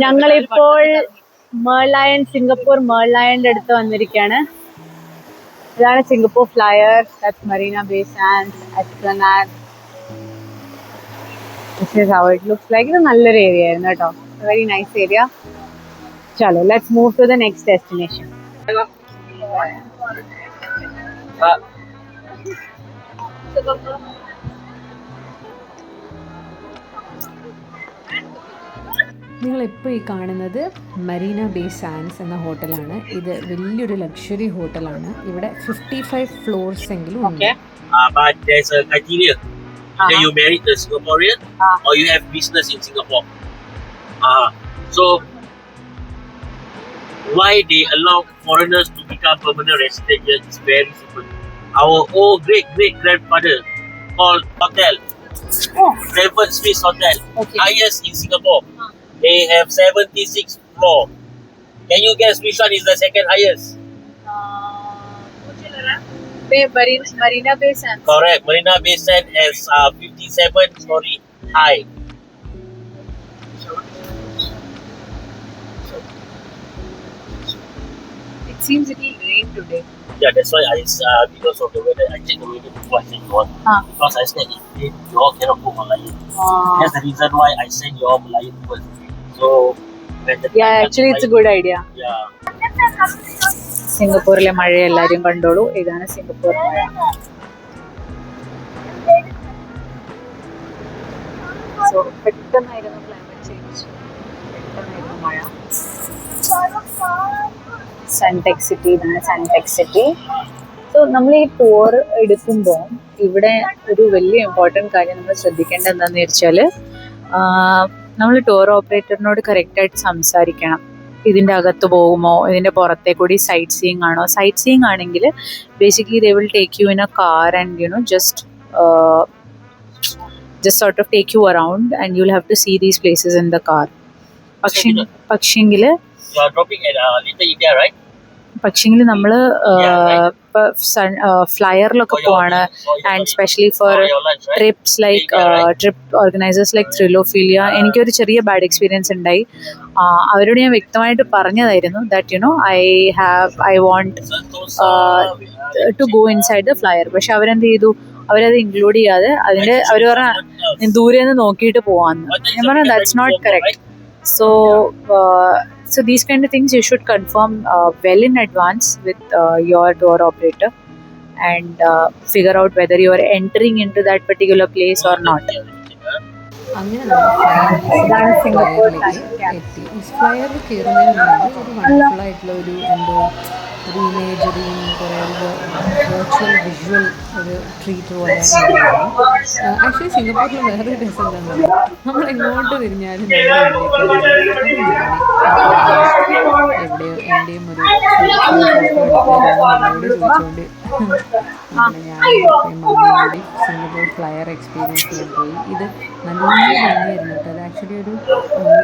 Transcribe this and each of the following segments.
ഞങ്ങളിപ്പോൾ മേർലയൺ സിംഗപ്പൂർ മേർലയണിന്റെ അടുത്ത് വന്നിരിക്കുകയാണ്. ഇതാണ് Singapore flyer, that's Marina Bay Sands, Esplanade. This is how it looks like. ഇത് നല്ലൊരു ഏരിയ ആയിരുന്നു കേട്ടോ, വെരി നൈസ് ഏരിയ. ചലോ let's move to the next destination. നിങ്ങളിപ്പോൾ ഈ കാണുന്നത് മറീന ബേ സാൻഡ്സ് എന്ന ഹോട്ടലാണ്. ഇത് വലിയൊരു ലക്ഷറി ഹോട്ടലാണ്. ഇവിടെ 55 ഫ്ലോർസ് എങ്കിലും ഉണ്ട്. But there's a criteria. Either you married a Singaporean or you have business in Singapore. So why they allow foreigners to become permanent resident here is very simple. Our old great grandfather called hotel, Seven Swiss Hotel, highest in Singapore. They have 76 floor. Can you guess which one is the second highest? Marina Bay Sands. Correct. Marina Bay Sands has 57 story high. It seems it will rain today. Yeah, that's why because of the weather, I check the weather before I send you all. Because I said if you all cannot go Malayan. That's the reason why I send you all Malayan first. So when the actually it's a good idea. Yeah. സിംഗപ്പൂരിലെ മഴ എല്ലാവരും കണ്ടോളൂ. ഇതാണ് Singapore മഴ. So പെട്ടെന്നായിരുന്നു climate change, പെട്ടെന്നായിരുന്നു മഴ. Sunteck city, ഇതാണ് Sunteck city. So നമ്മൾ ഈ ടൂർ എടുക്കുമ്പോൾ ഇവിടെ ഒരു വലിയ ഇമ്പോർട്ടൻറ്റ് കാര്യം നമ്മൾ ശ്രദ്ധിക്കേണ്ടത് എന്താണെന്ന് വെച്ചാൽ, നമ്മൾ ടൂർ ഓപ്പറേറ്ററിനോട് കറക്റ്റായിട്ട് സംസാരിക്കണം. ഇതിൻ്റെ അകത്ത് പോകുമോ, ഇതിൻ്റെ പുറത്തെ കൂടി സൈറ്റ് സീയിങ് ആണോ. സൈറ്റ് സീയിങ് ആണെങ്കിൽ basically they will take you in A car and just sort of take you around and you'll have to see these places in the car. പക്ഷെങ്കിൽ You are dropping at Little India, right? പക്ഷെങ്കിൽ നമ്മൾ ഫ്ലയറിലൊക്കെ പോവാണ്. And specially for trips like trip organisers like Thrillophilia. എനിക്കൊരു ചെറിയ bad experience ഉണ്ടായി. അവരോട് ഞാൻ വ്യക്തമായിട്ട് പറഞ്ഞതായിരുന്നു that I want to go inside the flyer. പക്ഷെ അവരെന്ത് ചെയ്തു, അവരത് ഇൻക്ലൂഡ് ചെയ്യാതെ അവർ പറഞ്ഞ ദൂരെ നിന്ന് നോക്കിയിട്ട് പോവാന്ന്. ഞാൻ പറഞ്ഞു that's not correct. So these kind of things you should confirm well in advance with your tour operator and figure out whether you are entering into that particular place or not. അങ്ങനെ നമ്മൾ എത്തി. ഈ ഫ്ലയറിൽ കയറുന്നതിന് മുമ്പ് ഒരു wonderful ആയിട്ടുള്ള ഒരു ഒരു ഇമേജറിയും കുറേ വെർച്വൽ വിഷ്വൽ ഒരു ട്രീറ്റ് പോലെ ഉണ്ടായിരുന്നു. ആക്ച്വലി സിംഗപ്പൂരിൽ വേറൊരു രസം എന്താണെന്ന് നമ്മൾ എങ്ങോട്ട് തിരിഞ്ഞാലും എവിടെയോ എൻ്റെയും ഒരു നമ്മളോട് ചോദിച്ചുകൊണ്ട് ഞാൻ മമ്മിയോട് സിംഗപ്പൂർ ഫ്ലയർ എക്സ്പീരിയൻസ് ചെയ്യാൻ പോയി. ഇത് നല്ല ഭംഗിയായിരുന്നു കേട്ടോ. അത് ആക്ച്വലി ഒരു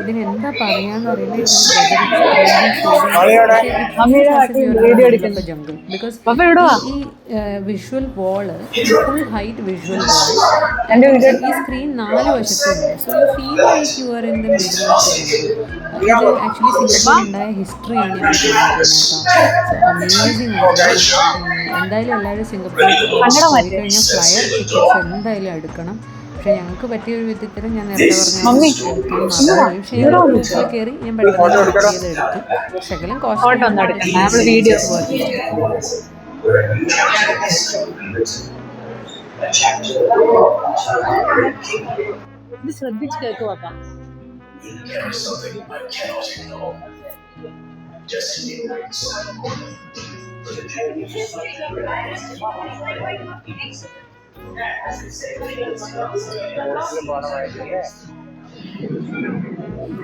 ഇതിന് എന്താ പറയാന്ന് അറിയില്ല. ജംഗിൾ ബിക്കോസ് ഈ visual wall full height visual wall, ഈ സ്ക്രീൻ 4 വശത്തുണ്ട്. So you feel like you are in the middle of the jungle. ഇത് ആക്ച്വലി സിംഗപ്പൂർ ഉണ്ടായ ഹിസ്റ്ററിയാണ് ഞാൻ കേട്ടോ. സോ അമേസിംഗ് ആയിരുന്നു. എന്തായാലും എല്ലാവരും സിംഗപ്പൂർ പോയി കഴിഞ്ഞാൽ ഫ്ലയർ ടിക്കറ്റ്സ് എന്തായാലും എടുക്കണം. പക്ഷെ ഞങ്ങൾക്ക് പറ്റിയൊരു വിധത്തിൽ ഞാൻ നേരത്തെ പറഞ്ഞു പക്ഷേ കയറി ഞാൻ പെട്ടെന്ന് എടുത്തു. ശകലം കോസ്റ്റ് വീഡിയോ ശ്രദ്ധിച്ച് കേൾക്കുക.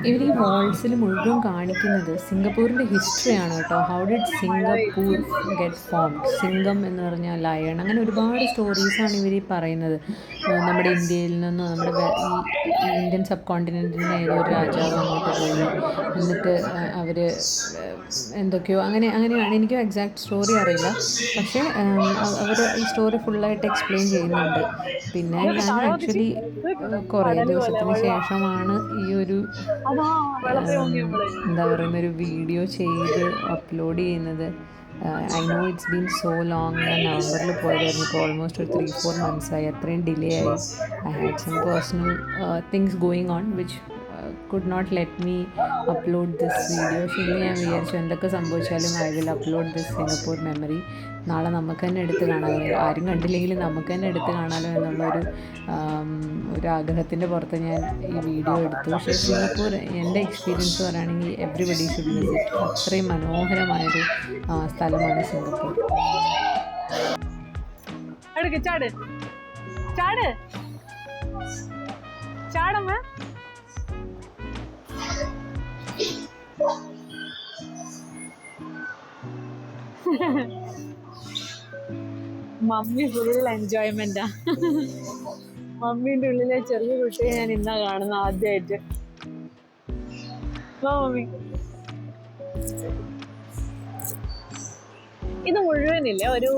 ഇവർ ഈ വാൾസിൽ മുഴുവൻ കാണിക്കുന്നത് സിംഗപ്പൂരിൻ്റെ ഹിസ്റ്ററിയാണ് കേട്ടോ. How did Singapore get formed. സിംഗം എന്ന് പറഞ്ഞാൽ ലയൺ, അങ്ങനെ ഒരുപാട് സ്റ്റോറീസാണ് ഇവർ ഈ പറയുന്നത്. നമ്മുടെ ഇന്ത്യയിൽ നിന്നോ നമ്മുടെ ഈ ഇന്ത്യൻ സബ് കോണ്ടിനെൻറ്റിൽ നിന്ന് ഏതോ ഒരു രാജാവ് അങ്ങോട്ട് പോയി, എന്നിട്ട് അവർ എന്തൊക്കെയോ അങ്ങനെയാണ്. എനിക്കും എക്സാക്ട് സ്റ്റോറി അറിയില്ല, പക്ഷേ അവർ ഈ സ്റ്റോറി ഫുള്ളായിട്ട് എക്സ്പ്ലെയിൻ ചെയ്യുന്നുണ്ട്. പിന്നെ ഞാൻ ആക്ച്വലി കുറേ ദിവസത്തിന് ശേഷമാണ് ഈ ഒരു എന്താ പറയുന്ന ഒരു വീഡിയോ ചെയ്ത് അപ്ലോഡ് ചെയ്യുന്നത്. I know it's been so long. ഞാൻ നവംബറിൽ പോയതായിരുന്നു. ഇപ്പോൾ ഓൾമോസ്റ്റ് ഒരു 3-4 months ആയി. അത്രയും ഡിലേ ആയി. I had some personal things going on which could not let me upload this video. പക്ഷേ ഇന്ന് ഞാൻ വിചാരിച്ചു എന്തൊക്കെ സംഭവിച്ചാലും I will upload this Singapore memory. നാളെ നമുക്ക് തന്നെ എടുത്ത് കാണാമല്ലോ, ആരും കണ്ടില്ലെങ്കിലും നമുക്ക് തന്നെ എടുത്ത് കാണാമല്ലോ എന്നുള്ളൊരു ഒരു ആഗ്രഹത്തിൻ്റെ പുറത്ത് ഞാൻ ഈ വീഡിയോ എടുത്തു. പക്ഷേ സിംഗപ്പൂർ എൻ്റെ എക്സ്പീരിയൻസ് പറയുകയാണെങ്കിൽ എവ്രിബഡി ഷുഡ് വിസിറ്റ്. അത്രയും മനോഹരമായൊരു സ്ഥലമാണ് സിംഗപ്പൂർ. ചാട് ചാട് ചാടമ്മ. Mummy full എൻജോയ്മെന്റാ. മമ്മീൻ്റെ ഉള്ളിലെ ചെറിയ കുട്ടിയെ ഞാൻ ഇന്നാ കാണുന്ന ആദ്യമായിട്ട്. മമ്മി ഇത് മുഴുവനില്ല, ഒരു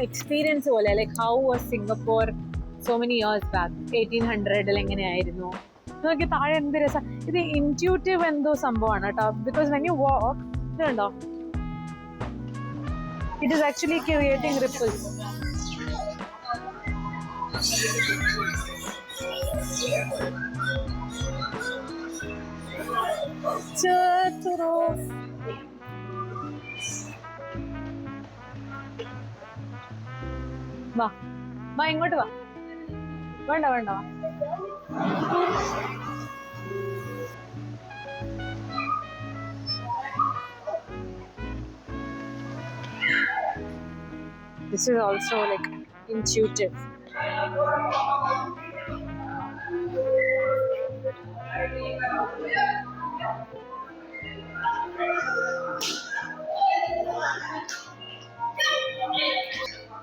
എക്സ്പീരിയൻസ് പോലെ. Like how was Singapore so many years back, 1800 എങ്ങനെയായിരുന്നു നോക്കി. താഴെ എന്ത് രസം. ഇത് ഇൻറ്റ്യൂട്ടീവ് എന്തോ സംഭവമാണ് കേട്ടോ. ബിക്കോസ് വെൻ യു വാക്ക്, ഇത് കണ്ടോ, it is actually creating ripples. വാ വാ, ഇങ്ങോട്ട് വാ. വേണ്ട വേണ്ട, വാ. This is also like intuitive.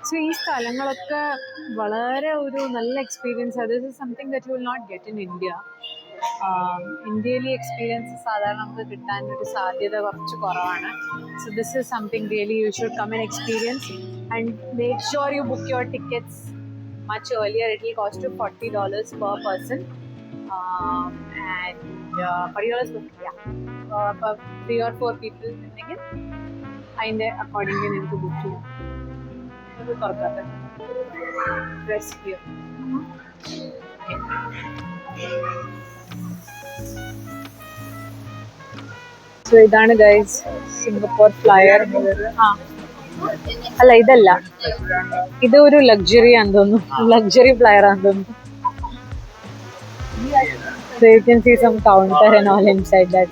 So ഈ സ്ഥലങ്ങളൊക്കെ വളരെ ഒരു നല്ല experience. This is something that you will not get in India. ഇന്ത്യയിൽ എക്സ്പീരിയൻസ് സാധാരണ നമുക്ക് കിട്ടാനൊരു സാധ്യത കുറച്ച് കുറവാണ്. So this is something really you should come and experience. And make sure you book your tickets much earlier. It will cost you $40 per person, and $40 per, yeah, for 3 or 4 people ഉണ്ടെങ്കിൽ അതിൻ്റെ accordingly നിങ്ങൾക്ക് book ചെയ്യാം. ഇത് തുറക്കാത്ത rescue. So ഇതാണ് guys Singapore flyer. അല്ല, ഇതല്ല, ഇത് ഒരു ലക്ഷറി ആണെന്ന് തോന്നുന്നു, ലക്ഷറി ഫ്ലയർ ആണെന്ന് തോന്നുന്നു. So you can see some counter and all inside that.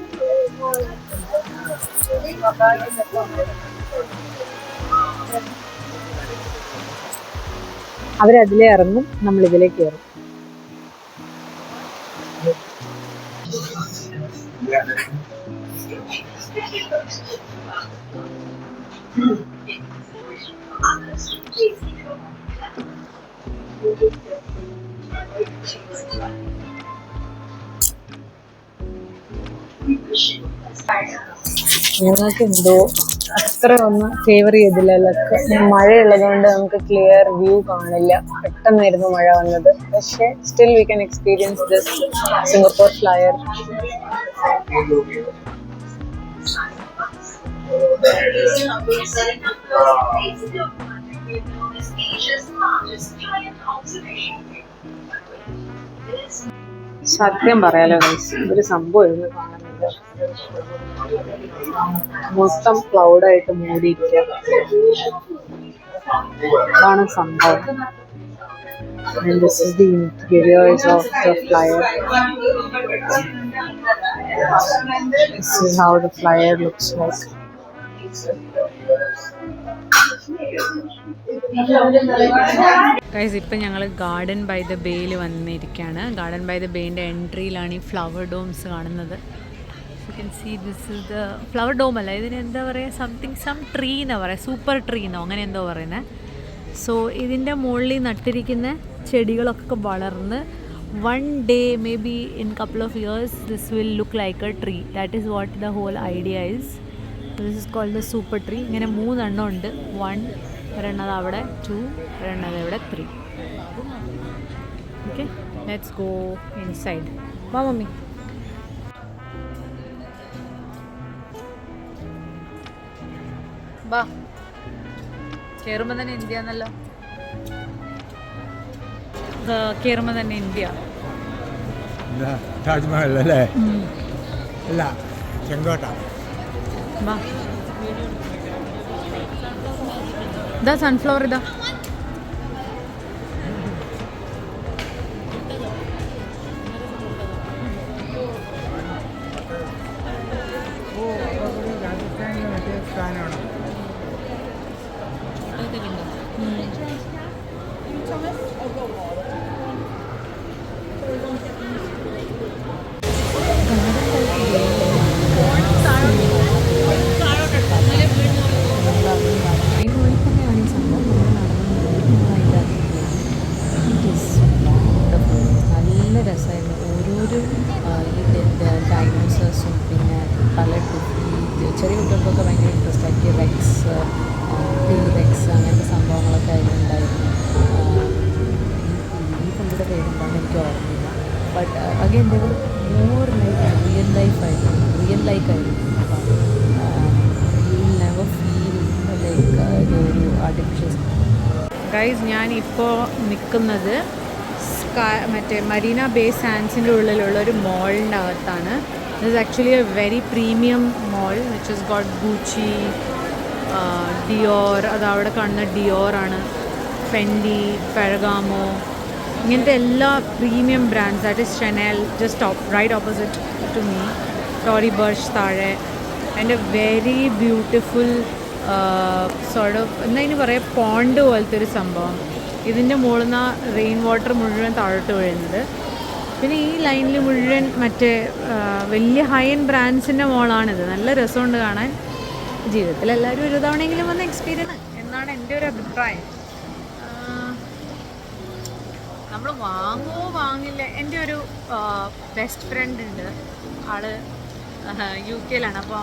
അവരതിലേ ഇറങ്ങും, നമ്മൾ ഇതിലേക്ക് കയറും. ഞങ്ങൾക്ക് എന്തോ അത്ര ഒന്നും ഫേവർ ചെയ്തില്ല ലക്ക്. മഴയുള്ളതുകൊണ്ട് നമുക്ക് ക്ലിയർ വ്യൂ കാണില്ല. പെട്ടെന്നായിരുന്നു മഴ വന്നത്. പക്ഷേ still we can experience this Singapore flyer. സത്യം പറയാലോ ഗൈസ്, ഒരു സംഭവം ഇരുന്ന് കാണുന്നില്ല. മൊത്തം ക്ലൗഡായിട്ട് മൂടിയിരിക്കുക. അതാണ് സംഭവം. And this is the interiors of the flyer. This is how the flyer looks like. Guys, ഇപ്പം ഞങ്ങൾ ഗാർഡൻ ബൈ ദ ബേയിൽ വന്നിരിക്കുകയാണ്. ഗാർഡൻ ബൈ ദ ബേയിൻ്റെ എൻട്രിയിലാണ് ഈ ഫ്ലവർ ഡോംസ് കാണുന്നത്. You can see this is the flower dome. അല്ല, ഇതിന് എന്താ പറയുക, സം ട്രീ എന്നാ പറയുക, സൂപ്പർ ട്രീ എന്നോ അങ്ങനെ എന്തോ പറയുന്നത്. സോ ഇതിൻ്റെ മുകളിൽ നട്ടിരിക്കുന്ന ചെടികളൊക്കെ വളർന്ന് one day, maybe in couple of years, this will look like a tree. That is what the whole idea is. This is called the super tree. ഇങ്ങനെ 3 എണ്ണം ഉണ്ട്. 1, ഒരെണ്ണത് അവിടെ, 2, ഒരെണ്ണത് ഇവിടെ, 3. Okay, let's go inside. വാ മമ്മി. ബാ കയറുമ്പോൾ തന്നെ India എന്നല്ലോ. കയറുമ്പോൾ തന്നെ ഇന്ത്യ. താജ്മഹൽ അല്ലേ? അല്ല, ചെങ്കോട്ട. ബാ ഇതാ സൺഫ്ലവർ ഇതാ. രാജസ്ഥാനിലെ മറ്റേ സ്ഥാനമാണ്. അതിനുള്ളിൽ തന്നെയാണ് ഈ സംഭവം. നമ്മൾ നല്ല രസമായിരുന്നു. ഓരോരോ ഈ ഡൈനോസേഴ്സും പിന്നെ പല ചെറിയ കുട്ടികൾക്കൊക്കെ ഭയങ്കര ഇൻട്രസ്റ്റ് ആക്കിയ റെക്സ്, ടീറെക്സ് അങ്ങനത്തെ സംഭവങ്ങളൊക്കെ അതിലുണ്ടായിരുന്നു. ഈ പുള്ളിയുടെ പേരെന്താണെന്ന് എനിക്ക് ഓർമ്മയില്ല. But again they were more like real ലൈഫായിരുന്നു. അപ്പം you will never feel like ഒരു ആർട്ടിഫിഷ്യൽ. ഗൈസ് ഞാനിപ്പോൾ നിൽക്കുന്നത് മറ്റേ മരീന ബേ സാൻഡ്സിൻ്റെ ഉള്ളിലുള്ള ഒരു മോളിൻ്റെ അകത്താണ്. This is actually a very premium mall which is got Gucci, Dior, അത് അവിടെ കാണുന്ന ഡിയോറാണ്, ഫെൻഡി, ഫെറഗാമോ, ഇങ്ങനത്തെ എല്ലാ premium brands. That is Chanel just right opposite to me. Tory Burch താഴെ. And a very beautiful sort of എന്താ ഇതിന് പറയുക, പോണ്ട് പോലത്തെ ഒരു സംഭവം. ഇതിൻ്റെ മുകളിൽ നിന്ന് റെയിൻ വാട്ടർ മുഴുവൻ താഴോട്ട് വീഴുന്നത്. പിന്നെ ഈ ലൈനിൽ മുഴുവൻ മറ്റേ വലിയ ഹൈ എൻഡ് ബ്രാൻഡ്സിൻ്റെ മോളാണിത്. നല്ല രസമുണ്ട് കാണാൻ. ജീവിതത്തിൽ എല്ലാവരും ഒരു തവണയെങ്കിലും വന്ന് എക്സ്പീരിയൻസ് എന്നാണ് എൻ്റെ ഒരു അഭിപ്രായം. നമ്മൾ വാങ്ങുമോ വാങ്ങില്ല. എൻ്റെ ഒരു ബെസ്റ്റ് ഫ്രണ്ട് ഉണ്ട്, ആള് UK അപ്പോൾ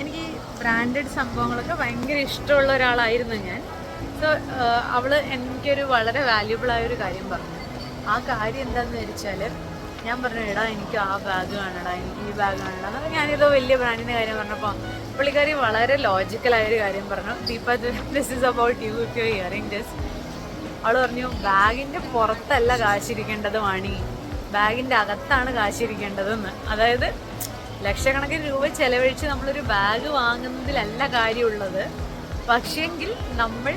എനിക്ക് ബ്രാൻഡഡ് സംഭവങ്ങളൊക്കെ ഭയങ്കര ഇഷ്ടമുള്ള ഒരാളായിരുന്നു ഞാൻ. സോ അവൾ എനിക്കൊരു വളരെ വാല്യുബിളായൊരു കാര്യം പറഞ്ഞു. ആ കാര്യം എന്താണെന്ന് വെച്ചാൽ, ഞാൻ പറഞ്ഞു എടാ എനിക്ക് ആ ബാഗ് കാണടാ, എനിക്ക് ഈ ബാഗ് കാണടാ. അപ്പോൾ ഞാനിതോ വലിയ ബ്രാൻഡിൻ്റെ കാര്യം പറഞ്ഞപ്പോൾ പുള്ളിക്കാരി വളരെ ലോജിക്കലായൊരു കാര്യം പറഞ്ഞു. Deepa, this is about you if you hearing this. അവൾ പറഞ്ഞു ബാഗിൻ്റെ പുറത്തല്ല കാശിരിക്കേണ്ടത് വാണി, ബാഗിൻ്റെ അകത്താണ് കാശിരിക്കേണ്ടതെന്ന്. അതായത് ലക്ഷക്കണക്കിന് രൂപ ചെലവഴിച്ച് നമ്മളൊരു ബാഗ് വാങ്ങുന്നതിലല്ല കാര്യമുള്ളത്, പക്ഷേങ്കിൽ നമ്മൾ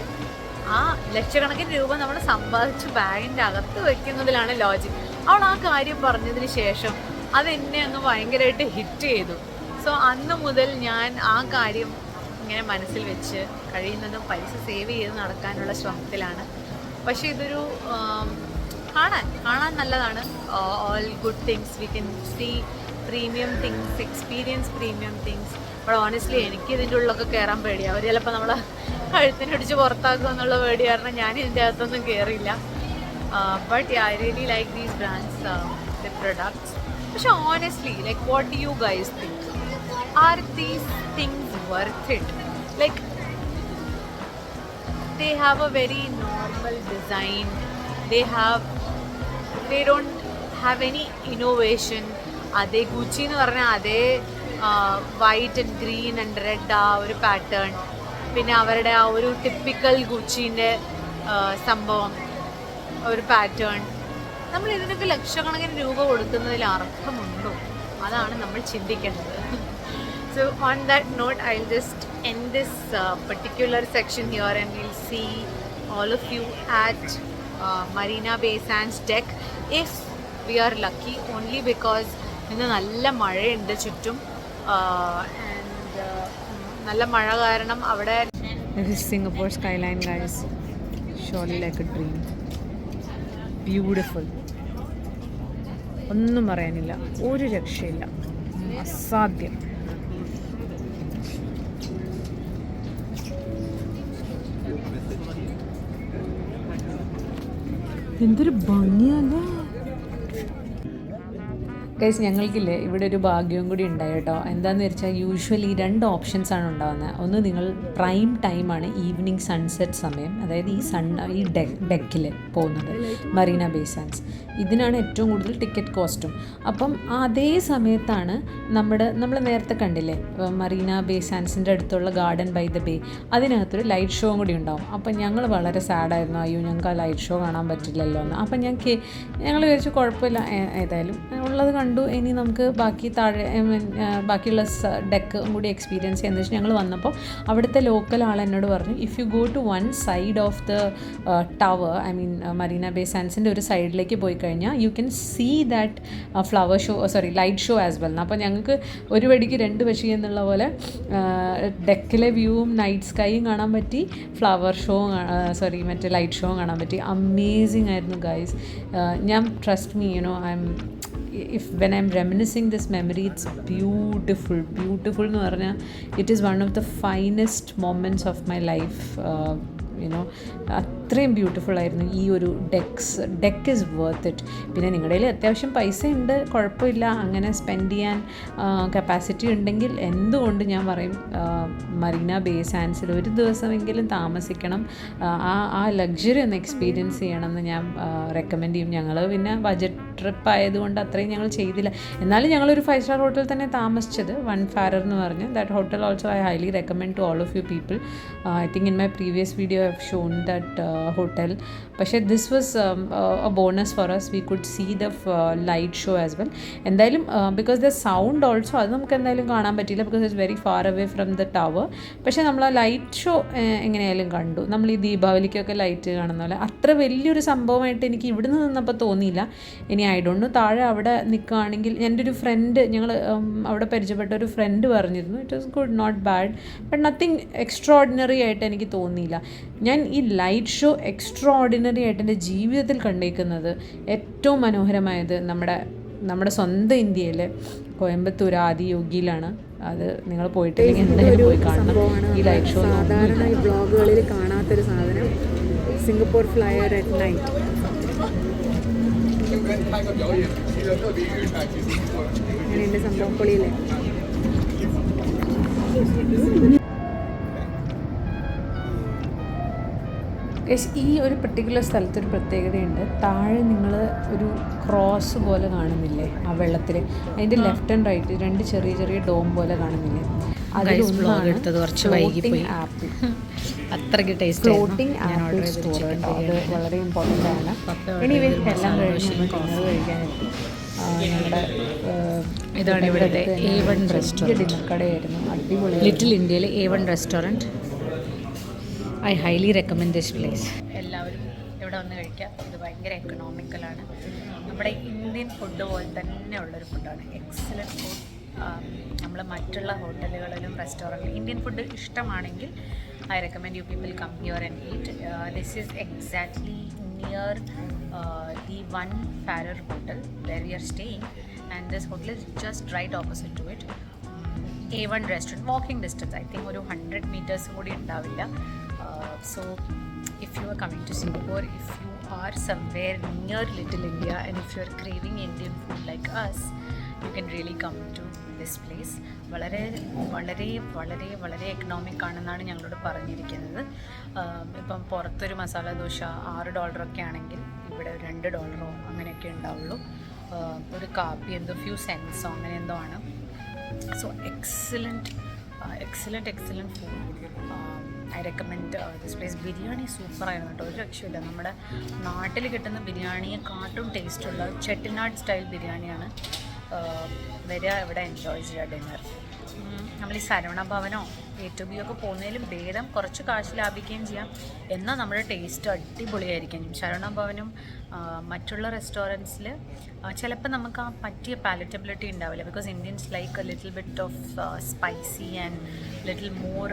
ആ ലക്ഷക്കണക്കിന് രൂപ നമ്മൾ സമ്പാദിച്ച് ബാഗിൻ്റെ അകത്ത് വെക്കുന്നതിലാണ് ലോജിക്. അവൾ ആ കാര്യം പറഞ്ഞതിന് ശേഷം അതെന്നെ അങ്ങ് ഭയങ്കരമായിട്ട് ഹിറ്റ് ചെയ്തു. സോ അന്ന് മുതൽ ഞാൻ ആ കാര്യം ഇങ്ങനെ മനസ്സിൽ വെച്ച് കഴിയുന്നതും പൈസ സേവ് ചെയ്ത് നടക്കാനുള്ള ശ്രമത്തിലാണ്. പക്ഷേ ഇതൊരു കാണാൻ നല്ലതാണ്. All good things we can see, premium things, experience premium things. But honestly എനിക്ക് ഇതിൻ്റെ ഉള്ളിലൊക്കെ കയറാൻ പേടിയാണ്. അവർ ചിലപ്പോൾ നമ്മളെ കഴുത്തിനടിച്ച് പുറത്താക്കുക എന്നുള്ള പേടി കാരണം ഞാൻ ഇതിൻ്റെ അകത്തൊന്നും കയറിയില്ല. But I really like these brands, the products. പക്ഷെ honestly like what do you guys think? Are these things worth it? Like they have a very normal design, they don't have any innovation. അതേ Gucci എന്ന് പറഞ്ഞാൽ അതേ white and green and red ആ ഒരു pattern, പിന്നെ അവരുടെ ആ ഒരു ടിപ്പിക്കൽ ഗുച്ചീൻ്റെ സംഭവം, ഒരു പാറ്റേൺ. നമ്മൾ ഇതിനൊക്കെ ലക്ഷക്കണക്കിന് രൂപ കൊടുക്കുന്നതിൽ അർത്ഥമുണ്ടോ? അതാണ് നമ്മൾ ചിന്തിക്കേണ്ടത്. So on that note, I'll just end this particular section here and we'll see all of you at Marina Bay Sands deck if we are lucky, only because ഇന്ന് നല്ല മഴയുണ്ട് ചുറ്റും. നല്ല മഴ കാരണം അവിടെ Singapore skyline guys, surely like A dream, beautiful, ഒന്നും പറയാനില്ല, ഒരു രക്ഷയില്ല, അസാധ്യം. എന്തൊരു ഭംഗിയല്ലേ. ഗൈസ് ഞങ്ങൾക്കില്ലേ ഇവിടെ ഒരു ഭാഗ്യവും കൂടി ഉണ്ടായി കേട്ടോ. എന്താണെന്ന് വെച്ചാൽ യൂഷ്വലി 2 ഓപ്ഷൻസാണ് ഉണ്ടാകുന്നത്. ഒന്ന് നിങ്ങൾ പ്രൈം ടൈമാണ് ഈവനിങ് സൺസെറ്റ് സമയം, അതായത് ഈ ഡെക്കിൽ പോകുന്നത് മറീന ബേ സാൻഡ്സ്, ഇതിനാണ് ഏറ്റവും കൂടുതൽ ടിക്കറ്റ് കോസ്റ്റും. അപ്പം അതേ സമയത്താണ് നമ്മൾ നേരത്തെ കണ്ടില്ലേ മറീന ബേ സാൻഡ്സിൻ്റെ അടുത്തുള്ള ഗാർഡൻ ബൈ ദ ബേ, അതിനകത്തൊരു ലൈറ്റ് ഷോയും കൂടി ഉണ്ടാവും. അപ്പം ഞങ്ങൾ വളരെ സാഡായിരുന്നു, അയ്യോ ഞങ്ങൾക്ക് ആ ലൈറ്റ് ഷോ കാണാൻ പറ്റില്ലല്ലോ എന്ന്. അപ്പം ഞങ്ങൾ വിചാരിച്ചു കുഴപ്പമില്ല, ഏതായാലും ഉള്ളത് കണ്ടു, ഇനി നമുക്ക് ബാക്കിയുള്ള ഡെക്ക് കൂടി എക്സ്പീരിയൻസ് ചെയ്യാന്ന് വെച്ചാൽ ഞങ്ങൾ വന്നപ്പോൾ അവിടുത്തെ ലോക്കൽ ആൾ എന്നോട് പറഞ്ഞു, if you go to one side of the tower, I mean Marina Bay സാൻഡ്സിൻ്റെ ഒരു സൈഡിലേക്ക് പോയി കഴിഞ്ഞാൽ you can see that light show as well. അപ്പോൾ ഞങ്ങൾക്ക് ഒരു വെടിക്ക് 2 പക്ഷി എന്നുള്ള പോലെ ഡെക്കിലെ വ്യൂവും നൈറ്റ് സ്കൈയും കാണാൻ പറ്റി, മറ്റേ ലൈറ്റ് ഷോയും കാണാൻ പറ്റി. അമേസിങ് ആയിരുന്നു ഗൈസ്. ഞാൻ trust me, when I'm reminiscing this memory, it's beautiful എന്ന് പറഞ്ഞാൽ it is one of the finest moments of my life. അത്രയും ബ്യൂട്ടിഫുൾ ആയിരുന്നു ഈ ഒരു ഡെക്ക് ഈസ് വർത്ത് ഇറ്റ്. പിന്നെ നിങ്ങളുടെ കയ്യിൽ അത്യാവശ്യം പൈസ ഉണ്ട്, കുഴപ്പമില്ല, അങ്ങനെ സ്പെൻഡ് ചെയ്യാൻ കപ്പാസിറ്റി ഉണ്ടെങ്കിൽ എന്തുകൊണ്ട് ഞാൻ പറയും മറീന ബേ സാൻഡ്സിൽ ഒരു ദിവസമെങ്കിലും താമസിക്കണം, ആ ലഗ്സറി ഒന്ന് എക്സ്പീരിയൻസ് ചെയ്യണം എന്ന് ഞാൻ റെക്കമെൻഡ് ചെയ്യും. ഞങ്ങൾ പിന്നെ ബഡ്ജറ്റ് ട്രിപ്പ് ആയതുകൊണ്ട് അത്രയും ഞങ്ങൾ ചെയ്തില്ല, എന്നാലും ഞങ്ങളൊരു 5-star ഹോട്ടലിൽ തന്നെ താമസിച്ചത്, വൺ ഫാരർ എന്ന് പറഞ്ഞ്. That hotel also I highly recommend to all of you people. I think in my previous video I have shown that hotel. പക്ഷേ this was a bonus for us. We could see the light show as well. എന്തായാലും because the sound also അത് നമുക്ക് എന്തായാലും കാണാൻ പറ്റില്ല, because it's very far away from the tower. പക്ഷേ നമ്മൾ ആ ലൈറ്റ് ഷോ എങ്ങനെയായാലും കണ്ടു. നമ്മൾ ഈ ദീപാവലിക്കൊക്കെ ലൈറ്റ് കാണുന്ന പോലെ അത്ര വലിയൊരു സംഭവമായിട്ട് എനിക്ക് ഇവിടുന്ന് നിന്നപ്പോൾ തോന്നിയില്ല. ഇനി ഐ ഡോണ്ട് നോ താഴെ അവിടെ നിൽക്കുകയാണെങ്കിൽ, എൻ്റെ ഒരു ഫ്രണ്ട്, ഞങ്ങൾ അവിടെ പരിചയപ്പെട്ട ഒരു ഫ്രണ്ട് പറഞ്ഞിരുന്നു it was good, not bad, but nothing extra ആയിട്ട് എനിക്ക് തോന്നിയില്ല. ഞാൻ ഈ ലൈറ്റ് ഷോ എക്സ്ട്രാ ഓർഡിനറി ആയിട്ട് എൻ്റെ ജീവിതത്തിൽ കണ്ടേക്കുന്നത് ഏറ്റവും മനോഹരമായത് നമ്മുടെ സ്വന്തം ഇന്ത്യയിലെ കോയമ്പത്തൂർ ആദിയോഗിയിലാണ്. അത് നിങ്ങൾ പോയിട്ടില്ലെങ്കിൽ എന്തായാലും പോയി കാണണം ഈ ലൈറ്റ് ഷോ. സാധാരണ ഈ വ്ളോഗുകളിൽ കാണാത്തൊരു സാധനം, സിംഗപ്പൂർ ഫ്ലയർ അറ്റ് നൈറ്റ്. അങ്ങനെയുണ്ട് സംഭവം, പൊളിയില്ലേ? ഈ ഒരു പർട്ടിക്കുലർ സ്ഥലത്തൊരു പ്രത്യേകതയുണ്ട്. താഴെ നിങ്ങൾ ഒരു ക്രോസ് പോലെ കാണുന്നില്ലേ ആ വെള്ളത്തിൽ, അതിൻ്റെ ലെഫ്റ്റ് ആൻഡ് റൈറ്റ് 2 ചെറിയ ഡോം പോലെ കാണുന്നില്ലേ, അതിലൊന്നാണ് ഫ്ലോട്ടിംഗ് ആപ്പിൾ. അത്രയ്ക്ക് ടേസ്റ്റ് ഫ്ലോട്ടിംഗ് ആപ്പിൾ സ്റ്റോർ കേട്ടോ, അത് വളരെ ഇമ്പോർട്ടൻ്റ് ആണ്. എനിവേ എല്ലാം കഴിഞ്ഞ് നമ്മൾ ഡിന്നർ കഴിക്കാനെത്തി. ഞങ്ങളുടെ ഇതാണ് ഇവിടുത്തെ A1 റെസ്റ്റോറൻറ്റ്, ഡിന്നർ കടയായിരുന്നു, അടിപൊളി. ലിറ്റിൽ ഇന്ത്യയിലെ A1 restaurant. I highly recommend this place. എല്ലാവരും ഇവിടെ വന്ന് കഴിക്കാം. ഇത് ഭയങ്കര എക്കണോമിക്കലാണ്. നമ്മുടെ ഇന്ത്യൻ ഫുഡ് പോലെ തന്നെ ഉള്ളൊരു ഫുഡാണ്. Excellent food. നമ്മൾ മറ്റുള്ള ഹോട്ടലുകളിലും റെസ്റ്റോറൻറ്റിലും ഇന്ത്യൻ ഫുഡ് ഇഷ്ടമാണെങ്കിൽ I recommend you people come here and eat. This is exactly near the One Farrer Hotel where we are staying, and this hotel is just right opposite to it. A1 restaurant, walking distance, I think ഒരു 100 meters കൂടി ഉണ്ടാവില്ല. So if you are coming to Singapore, if you are somewhere near Little India and if you are craving Indian food like us, you can really come to this place. വളരെ വളരെ വളരെ വളരെ economic ആണെന്നാണ് ഞങ്ങളോട് പറഞ്ഞിരിക്കുന്നത്. ഇപ്പം പുറത്തൊരു മസാല ദോശ $6 ആണെങ്കിൽ ഇവിടെ $2 അങ്ങനെയൊക്കെ ഉണ്ടാവുള്ളൂ. ഒരു കാപ്പി എന്തോ ഫ്യൂ സെൻസോ അങ്ങനെ എന്തോ ആണ്. So excellent food. I recommend this place. Biryani സൂപ്പറായിരുന്നു കേട്ടോ, ഒരു രക്ഷയില്ല. നമ്മുടെ നാട്ടിൽ കിട്ടുന്ന ബിരിയാണിയെക്കാട്ടും ടേസ്റ്റുള്ള ചെട്ടിനാട് സ്റ്റൈൽ ബിരിയാണിയാണ്. വരിക ഇവിടെ എൻജോയ് ചെയ്യുക ഡിന്നർ. നമ്മൾ ഈ സരവണ ഭവനോ A2B ഒക്കെ പോകുന്നതിലും ഭേദം കുറച്ച് കാശ് ലാഭിക്കുകയും ചെയ്യാം, എന്നാൽ നമ്മുടെ ടേസ്റ്റ് അടിപൊളിയായിരിക്കും. ശരവണ ഭവനും മറ്റുള്ള റെസ്റ്റോറൻറ്റ്സിൽ ചിലപ്പോൾ നമുക്ക് ആ പറ്റിയ പാലറ്റബിലിറ്റി ഉണ്ടാവില്ല, because Indians like a little bit of spicy and little more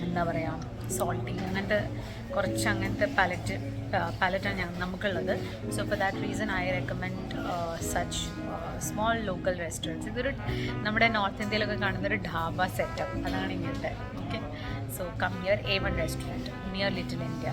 എന്താ പറയുക സോൾട്ടി, അങ്ങനത്തെ കുറച്ച് അങ്ങനത്തെ പാലറ്റാണ് നമുക്കുള്ളത്. So for that reason I recommend such small local restaurants. ഇതൊരു നമ്മുടെ നോർത്ത് ഇന്ത്യയിലൊക്കെ കാണുന്നൊരു ധാബ സെറ്റപ്പ്, അതാണ് ഇങ്ങനത്തെ. Okay, so come here A1 restaurant near little India.